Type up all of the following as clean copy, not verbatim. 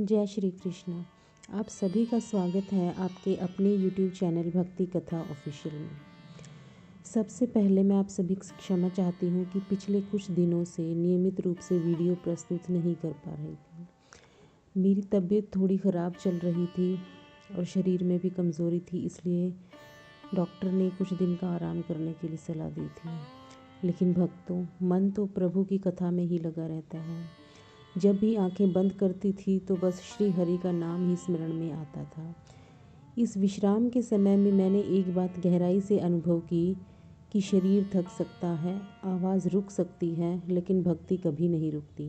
जय श्री कृष्ण। आप सभी का स्वागत है आपके अपने YouTube चैनल भक्ति कथा ऑफिशियल में। सबसे पहले मैं आप सभी से क्षमा चाहती हूँ कि पिछले कुछ दिनों से नियमित रूप से वीडियो प्रस्तुत नहीं कर पा रही थी। मेरी तबीयत थोड़ी ख़राब चल रही थी और शरीर में भी कमज़ोरी थी, इसलिए डॉक्टर ने कुछ दिन का आराम करने के लिए सलाह दी थी। लेकिन भक्तों, मन तो प्रभु की कथा में ही लगा रहता है। जब भी आंखें बंद करती थी तो बस श्री हरि का नाम ही स्मरण में आता था। इस विश्राम के समय में मैंने एक बात गहराई से अनुभव की कि शरीर थक सकता है, आवाज़ रुक सकती है, लेकिन भक्ति कभी नहीं रुकती।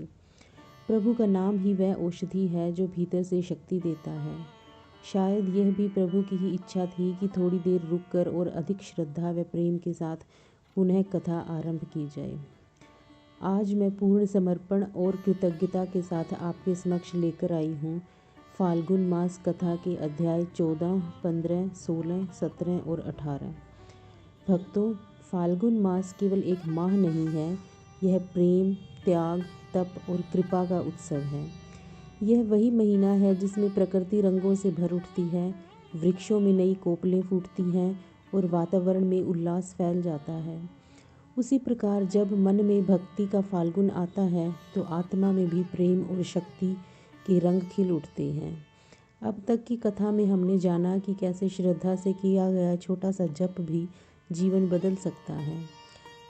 प्रभु का नाम ही वह औषधि है जो भीतर से शक्ति देता है। शायद यह भी प्रभु की ही इच्छा थी कि थोड़ी देर रुककर और अधिक श्रद्धा व प्रेम के साथ पुनः कथा आरंभ की जाए। आज मैं पूर्ण समर्पण और कृतज्ञता के साथ आपके समक्ष लेकर आई हूँ फाल्गुन मास कथा के अध्याय 14, 15, 16, 17 और 18। भक्तों, फाल्गुन मास केवल एक माह नहीं है, यह प्रेम, त्याग, तप और कृपा का उत्सव है। यह वही महीना है जिसमें प्रकृति रंगों से भर उठती है, वृक्षों में नई कोपलें फूटती हैं और वातावरण में उल्लास फैल जाता है। उसी प्रकार जब मन में भक्ति का फाल्गुन आता है तो आत्मा में भी प्रेम और शक्ति के रंग खिल उठते हैं। अब तक की कथा में हमने जाना कि कैसे श्रद्धा से किया गया छोटा सा जप भी जीवन बदल सकता है।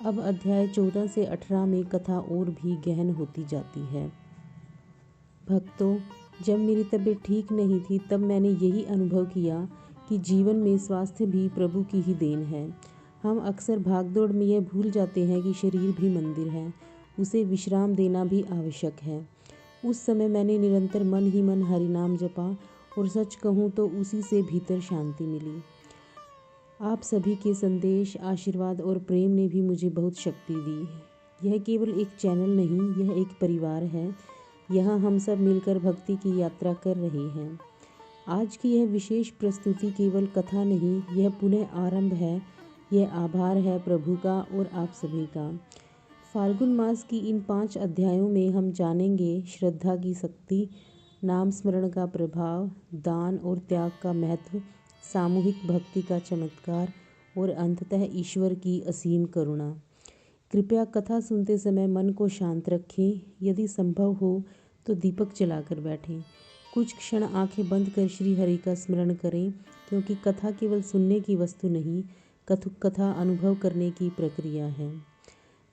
अब अध्याय 14 से 18 में कथा और भी गहन होती जाती है। भक्तों, जब मेरी तबीयत ठीक नहीं थी तब मैंने यही अनुभव किया कि जीवन में स्वास्थ्य भी प्रभु की ही देन है। हम अक्सर भागदौड़ में यह भूल जाते हैं कि शरीर भी मंदिर है, उसे विश्राम देना भी आवश्यक है। उस समय मैंने निरंतर मन ही मन हरि नाम जपा और सच कहूँ तो उसी से भीतर शांति मिली। आप सभी के संदेश, आशीर्वाद और प्रेम ने भी मुझे बहुत शक्ति दी। यह केवल एक चैनल नहीं, यह एक परिवार है। यहाँ हम सब मिलकर भक्ति की यात्रा कर रहे हैं। आज की यह विशेष प्रस्तुति केवल कथा नहीं, यह पुनः आरंभ है। यह आभार है प्रभु का और आप सभी का। फाल्गुन मास की इन 5 अध्यायों में हम जानेंगे श्रद्धा की शक्ति, नाम स्मरण का प्रभाव, दान और त्याग का महत्व, सामूहिक भक्ति का चमत्कार और अंततः ईश्वर की असीम करुणा। कृपया कथा सुनते समय मन को शांत रखें। यदि संभव हो तो दीपक जलाकर बैठें। कुछ क्षण आंखें बंद कर श्री हरि का स्मरण करें, क्योंकि कथा केवल सुनने की वस्तु नहीं, कथा अनुभव करने की प्रक्रिया है।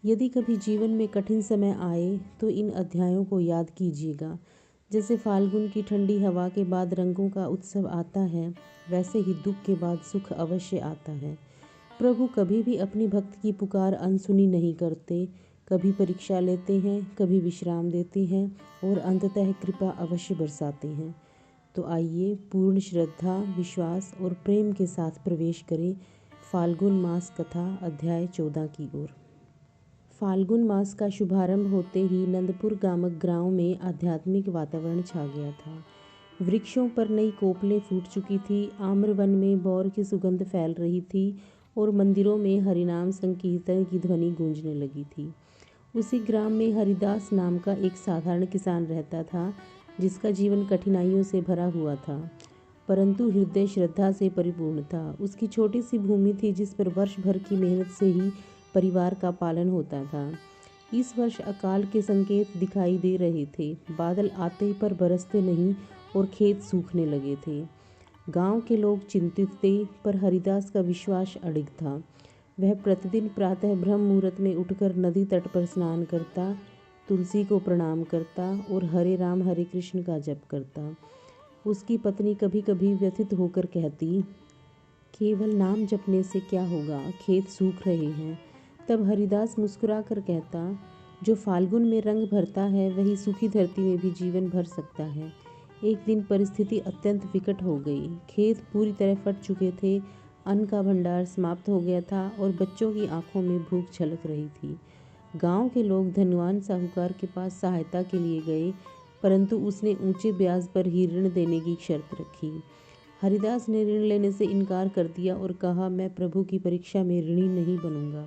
यदि कभी जीवन में कठिन समय आए तो इन अध्यायों को याद कीजिएगा। जैसे फाल्गुन की ठंडी हवा के बाद रंगों का उत्सव आता है, वैसे ही दुख के बाद सुख अवश्य आता है। प्रभु कभी भी अपनी भक्त की पुकार अनसुनी नहीं करते। कभी परीक्षा लेते हैं, कभी विश्राम देते हैं और अंततः कृपा अवश्य बरसाते हैं। तो आइए पूर्ण श्रद्धा, विश्वास और प्रेम के साथ प्रवेश करें फाल्गुन मास कथा अध्याय 14 की ओर। फाल्गुन मास का शुभारंभ होते ही नंदपुर नामक गांव में आध्यात्मिक वातावरण छा गया था। वृक्षों पर नई कोपलें फूट चुकी थी, आम्रवन में बौर की सुगंध फैल रही थी और मंदिरों में हरिनाम संकीर्तन की ध्वनि गूंजने लगी थी। उसी ग्राम में हरिदास नाम का एक साधारण किसान रहता था, जिसका जीवन कठिनाइयों से भरा हुआ था, परंतु हृदय श्रद्धा से परिपूर्ण था। उसकी छोटी सी भूमि थी जिस पर वर्ष भर की मेहनत से ही परिवार का पालन होता था। इस वर्ष अकाल के संकेत दिखाई दे रहे थे। बादल आते पर बरसते नहीं और खेत सूखने लगे थे। गांव के लोग चिंतित थे, पर हरिदास का विश्वास अडिग था। वह प्रतिदिन प्रातः ब्रह्म मुहूर्त में उठकर नदी तट पर स्नान करता, तुलसी को प्रणाम करता और हरे राम हरे कृष्ण का जप करता। उसकी पत्नी कभी कभी व्यथित होकर कहती, केवल नाम जपने से क्या होगा, खेत सूख रहे हैं। तब हरिदास मुस्कुरा कर कहता, जो फाल्गुन में रंग भरता है वही सूखी धरती में भी जीवन भर सकता है। एक दिन परिस्थिति अत्यंत विकट हो गई। खेत पूरी तरह फट चुके थे, अन्न का भंडार समाप्त हो गया था और बच्चों की आंखों में भूख छलक रही थी। गांव के लोग धनवान साहूकार के पास सहायता के लिए गए, परंतु उसने ऊंचे ब्याज पर ही ऋण देने की शर्त रखी। हरिदास ने ऋण लेने से इनकार कर दिया और कहा, मैं प्रभु की परीक्षा में ऋणी नहीं बनूंगा।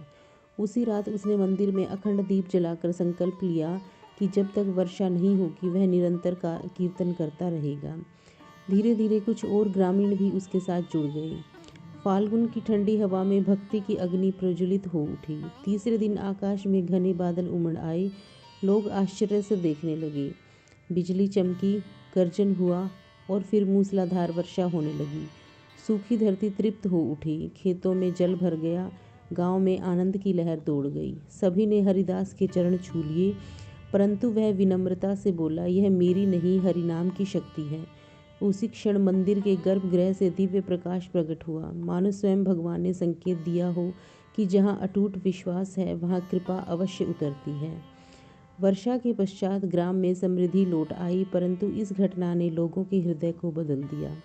उसी रात उसने मंदिर में अखंड दीप जलाकर संकल्प लिया कि कि जब तक वर्षा नहीं होगी वह निरंतर का कीर्तन करता रहेगा। धीरे धीरे कुछ और ग्रामीण भी उसके साथ जुड़ गए। फाल्गुन की ठंडी हवा में भक्ति की अग्नि प्रज्वलित हो उठी। तीसरे दिन आकाश में घने बादल उमड़ आए। लोग आश्चर्य से देखने लगे। बिजली चमकी, गर्जन हुआ और फिर मूसलाधार वर्षा होने लगी। सूखी धरती तृप्त हो उठी, खेतों में जल भर गया, गांव में आनंद की लहर दौड़ गई। सभी ने हरिदास के चरण छू लिए, परंतु वह विनम्रता से बोला, यह मेरी नहीं, हरिनाम की शक्ति है। उसी क्षण मंदिर के गर्भगृह से दिव्य प्रकाश प्रकट हुआ, मानो स्वयं भगवान ने संकेत दिया हो कि जहाँ अटूट विश्वास है वहाँ कृपा अवश्य उतरती है। वर्षा के पश्चात ग्राम में समृद्धि लौट आई, परंतु इस घटना ने लोगों के हृदय को बदल दिया।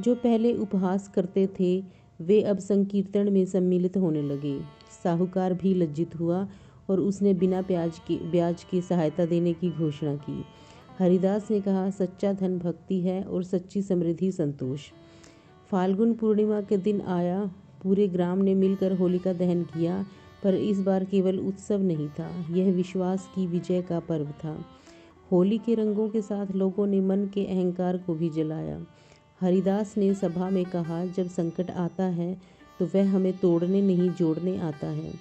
जो पहले उपहास करते थे वे अब संकीर्तन में सम्मिलित होने लगे। साहूकार भी लज्जित हुआ और उसने बिना ब्याज की सहायता देने की घोषणा की। हरिदास ने कहा, सच्चा धन भक्ति है और सच्ची समृद्धि संतोष। फाल्गुन पूर्णिमा के दिन आया। पूरे ग्राम ने मिलकर होलिका दहन किया, पर इस बार केवल उत्सव नहीं था, यह विश्वास की विजय का पर्व था। होली के रंगों के साथ लोगों ने मन के अहंकार को भी जलाया। हरिदास ने सभा में कहा, जब संकट आता है तो वह हमें तोड़ने नहीं जोड़ने आता है।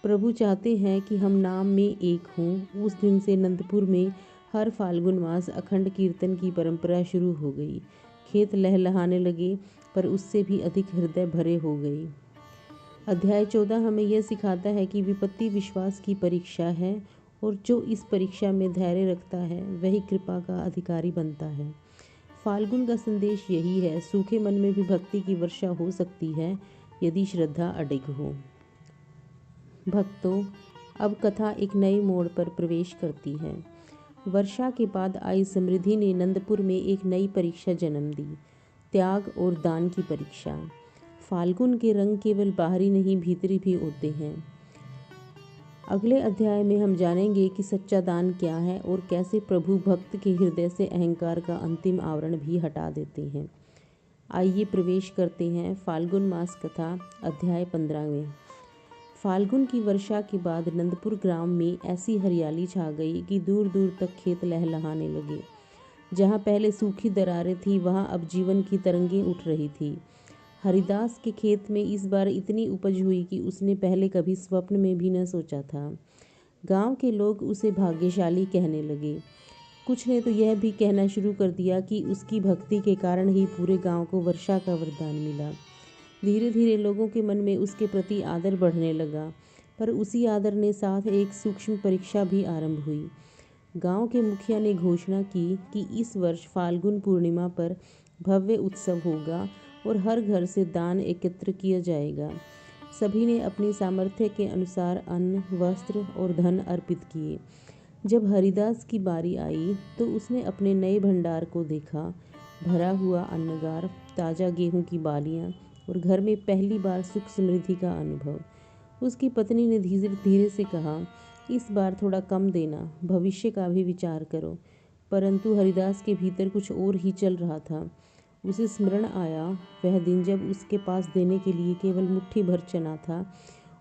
प्रभु चाहते हैं कि हम नाम में एक हों। उस दिन से नंदपुर में हर फाल्गुन मास अखंड कीर्तन की परंपरा शुरू हो गई। खेत लहलहाने लगे, पर उससे भी अधिक हृदय भरे हो गए। अध्याय 14 हमें यह सिखाता है कि विपत्ति विश्वास की परीक्षा है और जो इस परीक्षा में धैर्य रखता है वही कृपा का अधिकारी बनता है। फाल्गुन का संदेश यही है, सूखे मन में भी भक्ति की वर्षा हो सकती है यदि श्रद्धा अडिग हो। भक्तों, अब कथा एक नए मोड़ पर प्रवेश करती है। वर्षा के बाद आई समृद्धि ने नंदपुर में एक नई परीक्षा जन्म दी, त्याग और दान की परीक्षा। फाल्गुन के रंग केवल बाहरी नहीं भीतरी भी होते हैं। अगले अध्याय में हम जानेंगे कि सच्चा दान क्या है और कैसे प्रभु भक्त के हृदय से अहंकार का अंतिम आवरण भी हटा देते हैं। आइए प्रवेश करते हैं फाल्गुन मास कथा अध्याय 15 में। फाल्गुन की वर्षा के बाद नंदपुर ग्राम में ऐसी हरियाली छा गई कि दूर दूर तक खेत लहलहाने लगे। जहाँ पहले सूखी दरारें थी वहाँ अब जीवन की तरंगें उठ रही थी। हरिदास के खेत में इस बार इतनी उपज हुई कि उसने पहले कभी स्वप्न में भी न सोचा था। गांव के लोग उसे भाग्यशाली कहने लगे। कुछ ने तो यह भी कहना शुरू कर दिया कि उसकी भक्ति के कारण ही पूरे गांव को वर्षा का वरदान मिला। धीरे धीरे लोगों के मन में उसके प्रति आदर बढ़ने लगा, पर उसी आदर ने साथ एक सूक्ष्म परीक्षा भी आरंभ हुई। गांव के मुखिया ने घोषणा की कि इस वर्ष फाल्गुन पूर्णिमा पर भव्य उत्सव होगा और हर घर से दान एकत्र किया जाएगा। सभी ने अपनी सामर्थ्य के अनुसार अन्न, वस्त्र और धन अर्पित किए। जब हरिदास की बारी आई तो उसने अपने नए भंडार को देखा, भरा हुआ अन्नगार, ताज़ा गेहूं की बालियां और घर में पहली बार सुख समृद्धि का अनुभव। उसकी पत्नी ने धीरे धीरे से कहा, इस बार थोड़ा कम देना, भविष्य का भी विचार करो। परंतु हरिदास के भीतर कुछ और ही चल रहा था। उसे स्मरण आया वह दिन जब उसके पास देने के लिए केवल मुट्ठी भर चना था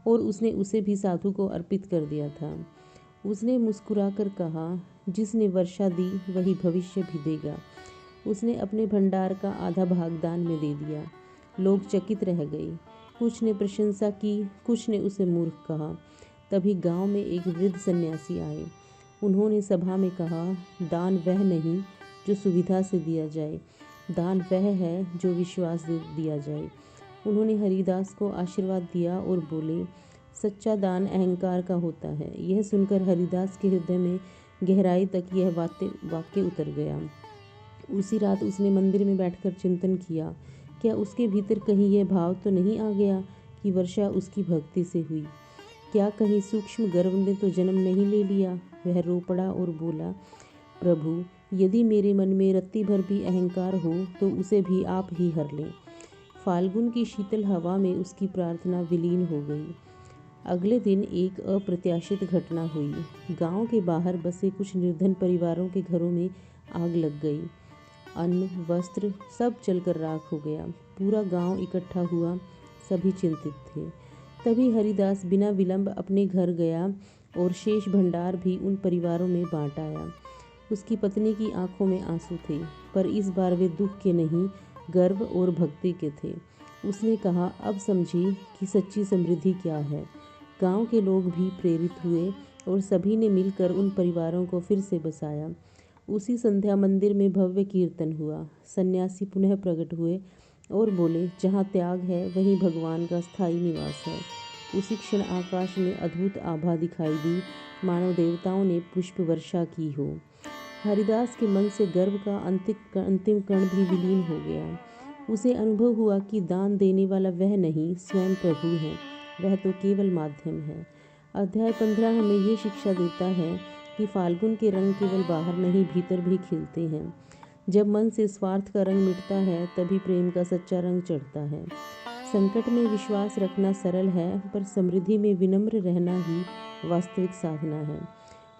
और उसने उसे भी साधु को अर्पित कर दिया था। उसने मुस्कुराकर कहा, जिसने वर्षा दी वही भविष्य भी देगा। उसने अपने भंडार का आधा भाग दान में दे दिया। लोग चकित रह गए। कुछ ने प्रशंसा की, कुछ ने उसे मूर्ख कहा। तभी गांव में एक वृद्ध सन्यासी आए। उन्होंने सभा में कहा, दान वह नहीं जो सुविधा से दिया जाए, दान वह है जो विश्वास से दिया जाए। उन्होंने हरिदास को आशीर्वाद दिया और बोले, सच्चा दान अहंकार का होता है। यह सुनकर हरिदास के हृदय में गहराई तक यह वाक्य उतर गया। उसी रात उसने मंदिर में बैठकर चिंतन किया। क्या उसके भीतर कहीं यह भाव तो नहीं आ गया कि वर्षा उसकी भक्ति से हुई? क्या कहीं सूक्ष्म गर्व ने तो जन्म नहीं ले लिया? वह रो पड़ा और बोला, प्रभु, यदि मेरे मन में रत्ती भर भी अहंकार हो तो उसे भी आप ही हर लें। फाल्गुन की शीतल हवा में उसकी प्रार्थना विलीन हो गई। अगले दिन एक अप्रत्याशित घटना हुई। गांव के बाहर बसे कुछ निर्धन परिवारों के घरों में आग लग गई। अन्न, वस्त्र सब जलकर राख हो गया। पूरा गांव इकट्ठा हुआ, सभी चिंतित थे। तभी हरिदास बिना विलंब अपने घर गया और शेष भंडार भी उन परिवारों में बांट आया। उसकी पत्नी की आंखों में आंसू थे, पर इस बार वे दुख के नहीं, गर्व और भक्ति के थे। उसने कहा, अब समझी कि सच्ची समृद्धि क्या है। गांव के लोग भी प्रेरित हुए और सभी ने मिलकर उन परिवारों को फिर से बसाया। उसी संध्या मंदिर में भव्य कीर्तन हुआ। सन्यासी पुनः प्रकट हुए और बोले, जहाँ त्याग है वहीं भगवान का स्थायी निवास है। उसी क्षण आकाश में अद्भुत आभा दिखाई दी, मानव देवताओं ने पुष्प वर्षा की हो। हरिदास के मन से गर्व का अंतिम कण भी विलीन हो गया। उसे अनुभव हुआ कि दान देने वाला वह नहीं, स्वयं प्रभु है। वह तो केवल माध्यम है। अध्याय 15 हमें ये शिक्षा देता है कि फाल्गुन के रंग केवल बाहर नहीं, भीतर भी खिलते हैं। जब मन से स्वार्थ का रंग मिटता है, तभी प्रेम का सच्चा रंग चढ़ता है। संकट में विश्वास रखना सरल है, पर समृद्धि में विनम्र रहना ही वास्तविक साधना है।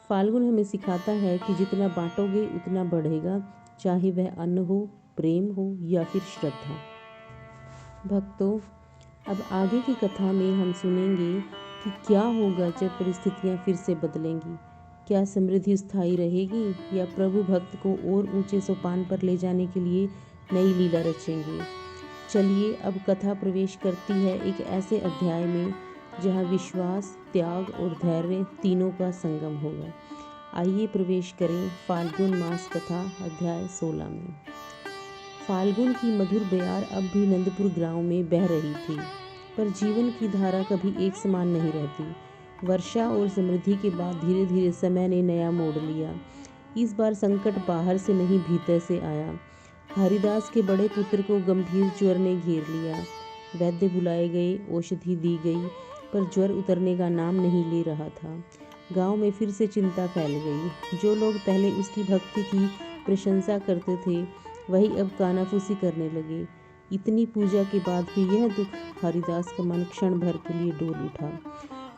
फाल्गुन हमें सिखाता है कि जितना बांटोगे उतना बढ़ेगा, चाहे वह अन्न हो, प्रेम हो या फिर श्रद्धा। भक्तों, अब आगे की कथा में हम सुनेंगे कि क्या होगा जब परिस्थितियां फिर से बदलेंगी। क्या समृद्धि स्थायी रहेगी या प्रभु भक्त को और ऊंचे सोपान पर ले जाने के लिए नई लीला रचेंगे। चलिए अब कथा प्रवेश करती है एक ऐसे अध्याय में जहां विश्वास, त्याग और धैर्य तीनों का संगम होगा। आइए प्रवेश करें फाल्गुन मास कथा अध्याय 16 में। फाल्गुन की मधुर बयार अब भी नंदपुर गांव में बह रही थी, पर जीवन की धारा कभी एक समान नहीं रहती। वर्षा और समृद्धि के बाद धीरे धीरे समय ने नया मोड़ लिया। इस बार संकट बाहर से नहीं, भीतर से आया। हरिदास के बड़े पुत्र को गंभीर ज्वर ने घेर लिया। वैद्य बुलाए गए, औषधि दी गई, पर ज्वर उतरने का नाम नहीं ले रहा था। गांव में फिर से चिंता फैल गई। जो लोग पहले उसकी भक्ति की प्रशंसा करते थे, वही अब कानाफूसी करने लगे। इतनी पूजा के बाद भी यह दुख हरिदास का मन क्षण भर के लिए डोल उठा,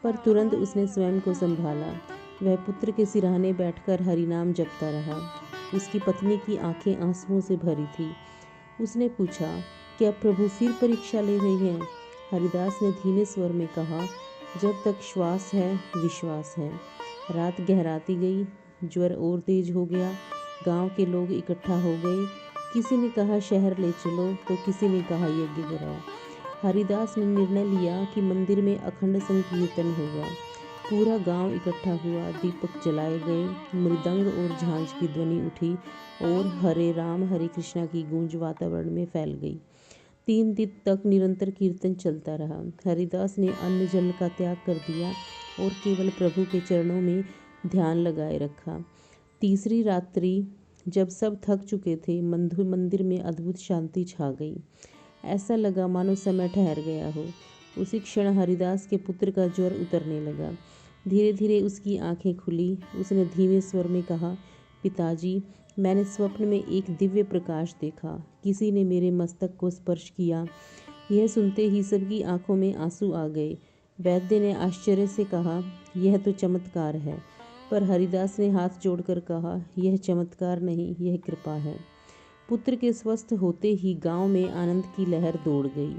पर तुरंत उसने स्वयं को संभाला। वह पुत्र के सिरहाने बैठकर हरिनाम जपता रहा। उसकी पत्नी की आंखें आंसुओं से भरी थी। उसने पूछा, क्या प्रभु फिर परीक्षा ले रहे हैं? हरिदास ने धीमे स्वर में कहा, जब तक श्वास है, विश्वास है। रात गहराती गई, ज्वर और तेज हो गया। गांव के लोग इकट्ठा हो गए। किसी ने कहा शहर ले चलो, तो किसी ने कहा यज्ञ कराओ। हरिदास ने निर्णय लिया कि मंदिर में अखंड संकीर्तन होगा। पूरा गांव इकट्ठा हुआ, दीपक जलाए गए, मृदंग और झांझ की ध्वनि उठी और हरे राम हरे कृष्णा की गूंज वातावरण में फैल गई। 3 दिन तक निरंतर कीर्तन चलता रहा। हरिदास ने अन्न जल का त्याग कर दिया और केवल प्रभु के चरणों में ध्यान लगाए रखा। तीसरी रात्रि जब सब थक चुके थे, मंदिर में अद्भुत शांति छा गई। ऐसा लगा मानो समय ठहर गया हो। उसी क्षण हरिदास के पुत्र का ज्वर उतरने लगा। धीरे धीरे उसकी आंखें खुली। उसने धीमे स्वर में कहा, पिताजी, मैंने स्वप्न में एक दिव्य प्रकाश देखा। किसी ने मेरे मस्तक को स्पर्श किया। यह सुनते ही सबकी आंखों में आंसू आ गए। वैद्य ने आश्चर्य से कहा, यह तो चमत्कार है। पर हरिदास ने हाथ जोड़कर कहा, यह चमत्कार नहीं, यह कृपा है। पुत्र के स्वस्थ होते ही गांव में आनंद की लहर दौड़ गई।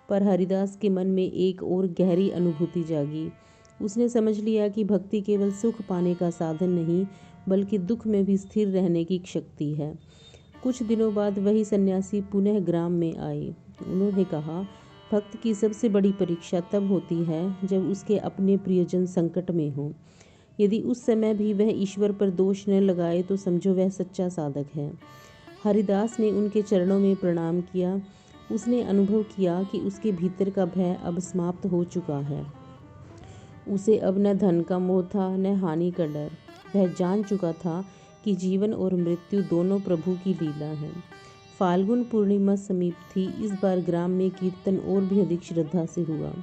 पर हरिदास के मन में एक और गहरी अनुभूति जागी। उसने समझ लिया कि भक्ति केवल सुख पाने का साधन नहीं, बल्कि दुख में भी स्थिर रहने की शक्ति है। कुछ दिनों बाद वही सन्यासी पुनः ग्राम में आए। उन्होंने कहा, भक्त की सबसे बड़ी परीक्षा तब होती है जब उसके अपने प्रियजन संकट में हों। यदि उस समय भी वह ईश्वर पर दोष न लगाए तो समझो वह सच्चा साधक है। हरिदास ने उनके चरणों में प्रणाम किया। उसने अनुभव किया कि उसके भीतर का भय अब समाप्त हो चुका है। उसे अब न धन का मोह था, न हानि का डर। वह जान चुका था कि जीवन और मृत्यु दोनों प्रभु की लीला है। फाल्गुन पूर्णिमा समीप थी। इस बार ग्राम में कीर्तन और भी अधिक श्रद्धा से हुआ।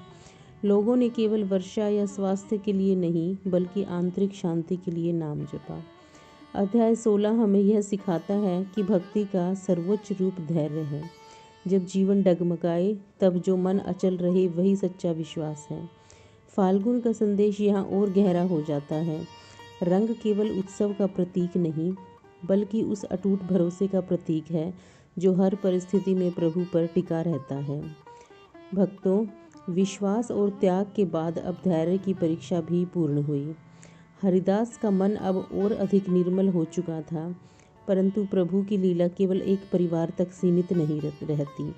लोगों ने केवल वर्षा या स्वास्थ्य के लिए नहीं, बल्कि आंतरिक शांति के लिए नाम जपा। अध्याय 16 हमें यह सिखाता है कि भक्ति का सर्वोच्च रूप धैर्य है। जब जीवन डगमगाए, तब जो मन अचल रहे वही सच्चा विश्वास है। फाल्गुन का संदेश यहाँ और गहरा हो जाता है। रंग केवल उत्सव का प्रतीक नहीं, बल्कि उस अटूट भरोसे का प्रतीक है जो हर परिस्थिति में प्रभु पर टिका रहता है। भक्तों, विश्वास और त्याग के बाद अब धैर्य की परीक्षा भी पूर्ण हुई। हरिदास का मन अब और अधिक निर्मल हो चुका था, परंतु प्रभु की लीला केवल एक परिवार तक सीमित नहीं रहती।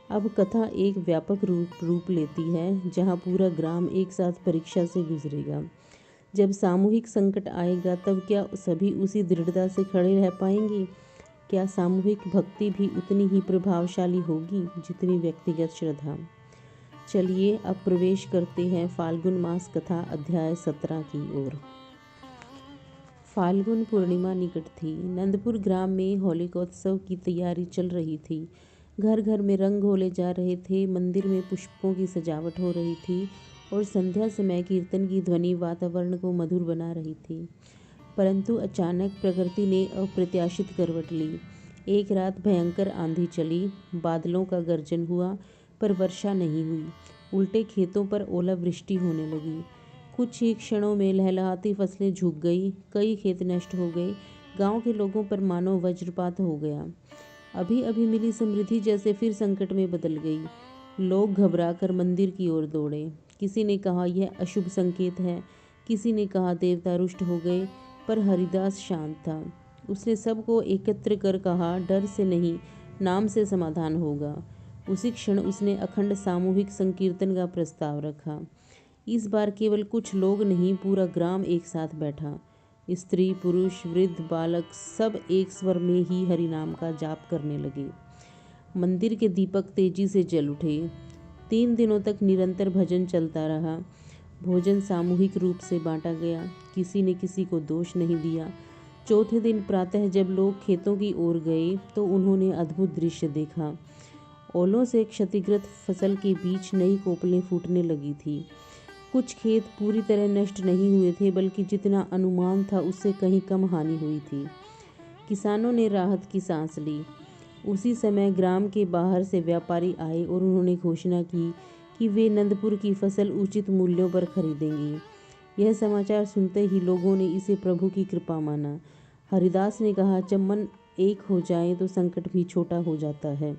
अब कथा एक व्यापक रूप लेती है, जहाँ पूरा ग्राम एक साथ परीक्षा से गुजरेगा। जब सामूहिक संकट आएगा तब क्या सभी उसी दृढ़ता से खड़े रह पाएंगे? क्या सामूहिक भक्ति भी उतनी ही प्रभावशाली होगी जितनी व्यक्तिगत श्रद्धा? चलिए अब प्रवेश करते हैं फाल्गुन मास कथा अध्याय 17 की ओर। फाल्गुन पूर्णिमा निकट थी। नंदपुर ग्राम में होलिकोत्सव की तैयारी चल रही थी। घर घर में रंग घोले जा रहे थे, मंदिर में पुष्पों की सजावट हो रही थी और संध्या समय कीर्तन की ध्वनि वातावरण को मधुर बना रही थी। परंतु अचानक प्रकृति ने अप्रत्याशित करवट ली। एक रात भयंकर आंधी चली, बादलों का गर्जन हुआ पर वर्षा नहीं हुई। उल्टे खेतों पर ओलावृष्टि होने लगी। कुछ ही क्षणों में लहलहाती फसलें झुक गई, कई खेत नष्ट हो गए। गांव के लोगों पर मानो वज्रपात हो गया। अभी अभी मिली समृद्धि जैसे फिर संकट में बदल गई। लोग घबराकर मंदिर की ओर दौड़े। किसी ने कहा यह अशुभ संकेत है, किसी ने कहा देवता रुष्ट हो गए, पर हरिदास शांत था। उसने सबको एकत्र कर कहा, डर से नहीं, नाम से समाधान होगा। उसी क्षण उसने अखंड सामूहिक संकीर्तन का प्रस्ताव रखा। इस बार केवल कुछ लोग नहीं, पूरा ग्राम एक साथ बैठा। स्त्री, पुरुष, वृद्ध, बालक सब एक स्वर में ही हरि नाम का जाप करने लगे। मंदिर के दीपक तेजी से जल उठे। 3 दिनों तक निरंतर भजन चलता रहा। भोजन सामूहिक रूप से बांटा गया, किसी ने किसी को दोष नहीं दिया। चौथे दिन प्रातः जब लोग खेतों की ओर गए तो उन्होंने अद्भुत दृश्य देखा। ओलों से क्षतिग्रस्त फसल के बीच नई कोपलें फूटने लगी थी। कुछ खेत पूरी तरह नष्ट नहीं हुए थे, बल्कि जितना अनुमान था उससे कहीं कम हानि हुई थी। किसानों ने राहत की सांस ली। उसी समय ग्राम के बाहर से व्यापारी आए और उन्होंने घोषणा की कि वे नंदपुर की फसल उचित मूल्यों पर खरीदेंगे। यह समाचार सुनते ही लोगों ने इसे प्रभु की कृपा माना। हरिदास ने कहा, जब मन एक हो जाए तो संकट भी छोटा हो जाता है।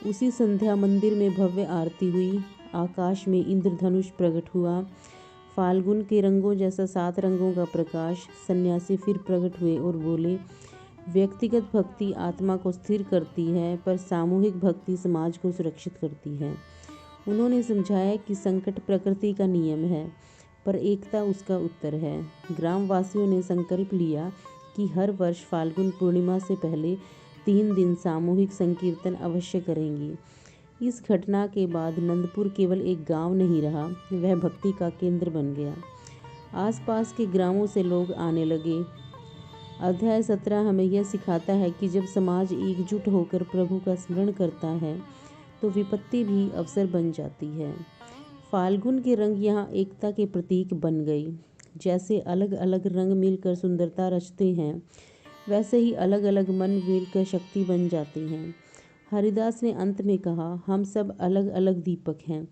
उसी संध्या मंदिर में भव्य आरती हुई। आकाश में इंद्रधनुष प्रकट हुआ। फाल्गुन के रंगों जैसा 7 रंगों का प्रकाश। सन्यासी फिर प्रकट हुए और बोले, व्यक्तिगत भक्ति आत्मा को स्थिर करती है, पर सामूहिक भक्ति समाज को सुरक्षित करती है। उन्होंने समझाया कि संकट प्रकृति का नियम है, पर एकता उसका उत्तर है। ग्रामवासियों ने संकल्प लिया कि हर वर्ष फाल्गुन पूर्णिमा से पहले 3 दिन सामूहिक संकीर्तन अवश्य करेंगे। इस घटना के बाद नंदपुर केवल एक गांव नहीं रहा, वह भक्ति का केंद्र बन गया। आसपास के ग्रामों से लोग आने लगे। अध्याय 17 हमें यह सिखाता है कि जब समाज एकजुट होकर प्रभु का स्मरण करता है तो विपत्ति भी अवसर बन जाती है। फाल्गुन के रंग यहाँ एकता के प्रतीक बन गए। जैसे अलग अलग रंग मिलकर सुंदरता रचते हैं, वैसे ही अलग अलग मन मिलकर शक्ति बन जाते हैं। हरिदास ने अंत में कहा, हम सब अलग अलग दीपक हैं,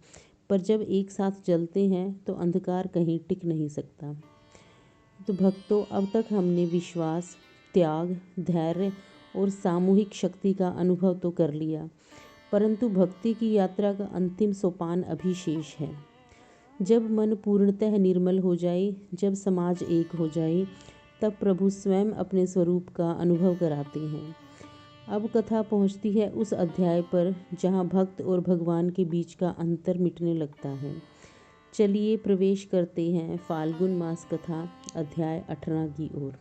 पर जब एक साथ जलते हैं तो अंधकार कहीं टिक नहीं सकता। तो भक्तों, अब तक हमने विश्वास, त्याग, धैर्य और सामूहिक शक्ति का अनुभव तो कर लिया, परंतु भक्ति की यात्रा का अंतिम सोपान अभी शेष है। जब मन पूर्णतः निर्मल हो जाए, जब समाज एक हो जाए, तब प्रभु स्वयं अपने स्वरूप का अनुभव कराते हैं। अब कथा पहुंचती है उस अध्याय पर जहां भक्त और भगवान के बीच का अंतर मिटने लगता है। चलिए प्रवेश करते हैं फाल्गुन मास कथा अध्याय 18 की ओर।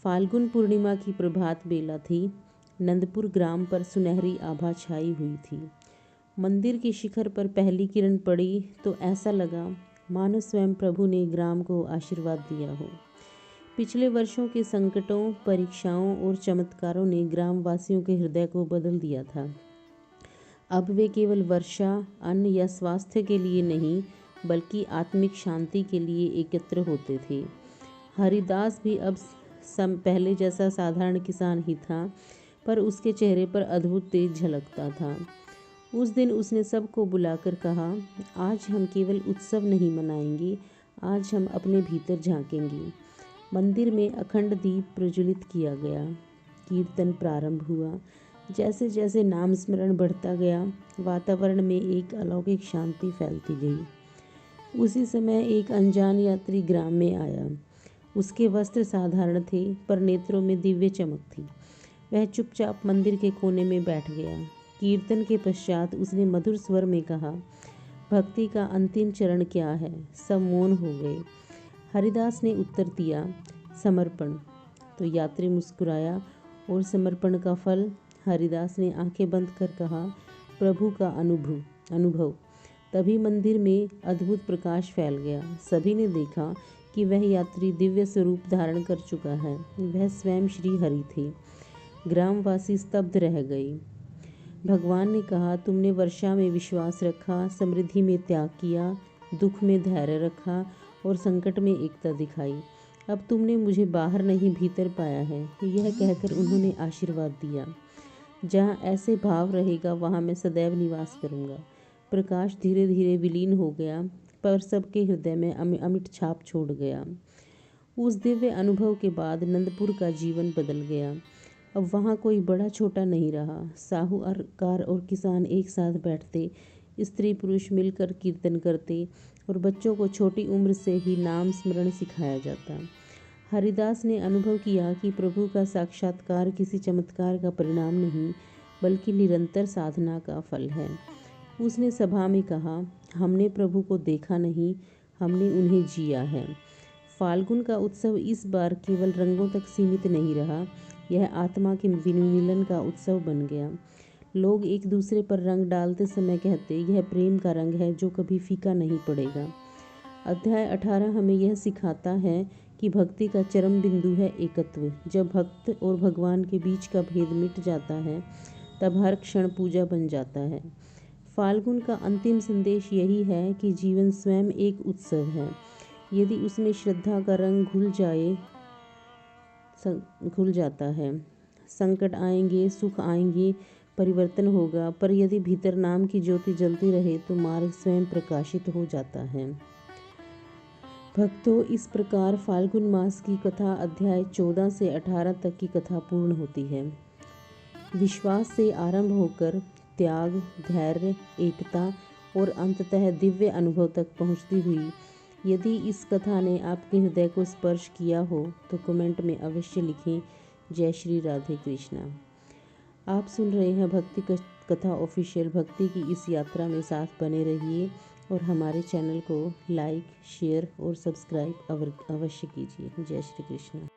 फाल्गुन पूर्णिमा की प्रभात बेला थी। नंदपुर ग्राम पर सुनहरी आभा छाई हुई थी। मंदिर के शिखर पर पहली किरण पड़ी तो ऐसा लगा मानो स्वयं प्रभु ने ग्राम को आशीर्वाद दिया हो। पिछले वर्षों के संकटों, परीक्षाओं और चमत्कारों ने ग्रामवासियों के हृदय को बदल दिया था। अब वे केवल वर्षा, अन्न या स्वास्थ्य के लिए नहीं, बल्कि आत्मिक शांति के लिए एकत्र होते थे। हरिदास भी अब पहले जैसा साधारण किसान ही था, पर उसके चेहरे पर अद्भुत तेज झलकता था। उस दिन उसने सबको बुलाकर कहा, आज हम केवल उत्सव नहीं मनाएंगे, आज हम अपने भीतर झांकेंगे। मंदिर में अखंड दीप प्रज्वलित किया गया। कीर्तन प्रारंभ हुआ। जैसे जैसे नाम स्मरण बढ़ता गया, वातावरण में एक अलौकिक शांति फैलती गई। उसी समय एक अनजान यात्री ग्राम में आया। उसके वस्त्र साधारण थे, पर नेत्रों में दिव्य चमक थी। वह चुपचाप मंदिर के कोने में बैठ गया। कीर्तन के पश्चात उसने मधुर स्वर में कहा, भक्ति का अंतिम चरण क्या है? सब मौन हो गए। हरिदास ने उत्तर दिया, समर्पण। तो यात्री मुस्कुराया, और समर्पण का फल? हरिदास ने आंखें बंद कर कहा, प्रभु का अनुभव। तभी मंदिर में अद्भुत प्रकाश फैल गया। सभी ने देखा कि वह यात्री दिव्य स्वरूप धारण कर चुका है। वह स्वयं श्री हरि थे। ग्रामवासी स्तब्ध रह गए। भगवान ने कहा, तुमने वर्षा में विश्वास रखा, समृद्धि में त्याग किया, दुख में धैर्य रखा और संकट में एकता दिखाई। अब तुमने मुझे बाहर नहीं भीतर पाया है। यह कहकर उन्होंने आशीर्वाद दिया। जहाँ ऐसे भाव रहेगा वहाँ मैं सदैव निवास करूँगा। प्रकाश धीरे धीरे विलीन हो गया, पर सबके हृदय में अमिट छाप छोड़ गया। उस दिव्य अनुभव के बाद नंदपुर का जीवन बदल गया। अब वहाँ कोई बड़ा छोटा नहीं रहा। साहूकार और किसान एक साथ बैठते, स्त्री पुरुष मिलकर कीर्तन करते और बच्चों को छोटी उम्र से ही नाम स्मरण सिखाया जाता। हरिदास ने अनुभव किया कि प्रभु का साक्षात्कार किसी चमत्कार का परिणाम नहीं, बल्कि निरंतर साधना का फल है। उसने सभा में कहा, हमने प्रभु को देखा नहीं, हमने उन्हें जिया है। फाल्गुन का उत्सव इस बार केवल रंगों तक सीमित नहीं रहा, यह आत्मा के विनिमिलन का उत्सव बन गया। लोग एक दूसरे पर रंग डालते समय कहते, यह प्रेम का रंग है जो कभी फीका नहीं पड़ेगा। अध्याय 18 हमें यह सिखाता है कि भक्ति का चरम बिंदु है एकत्व। जब भक्त और भगवान के बीच का भेद मिट जाता है, तब हर क्षण पूजा बन जाता है। फाल्गुन का अंतिम संदेश यही है कि जीवन स्वयं एक उत्सव है। यदि उसमें श्रद्धा का रंग घुल जाता है, संकट आएंगे, सुख आएंगे, परिवर्तन होगा, पर यदि भीतर नाम की ज्योति जलती रहे तो मार्ग स्वयं प्रकाशित हो जाता है। भक्तों, इस प्रकार फाल्गुन मास की कथा अध्याय 14 से 18 तक की कथा पूर्ण होती है। विश्वास से आरंभ होकर त्याग, धैर्य, एकता और अंततः दिव्य अनुभव तक पहुंचती हुई। यदि इस कथा ने आपके हृदय को स्पर्श किया हो तो कमेंट में अवश्य लिखें, जय श्री राधे कृष्णा। आप सुन रहे हैं भक्ति कथा ऑफिशियल। भक्ति की इस यात्रा में साथ बने रहिए और हमारे चैनल को लाइक, शेयर और सब्सक्राइब अवश्य कीजिए। जय श्री कृष्ण।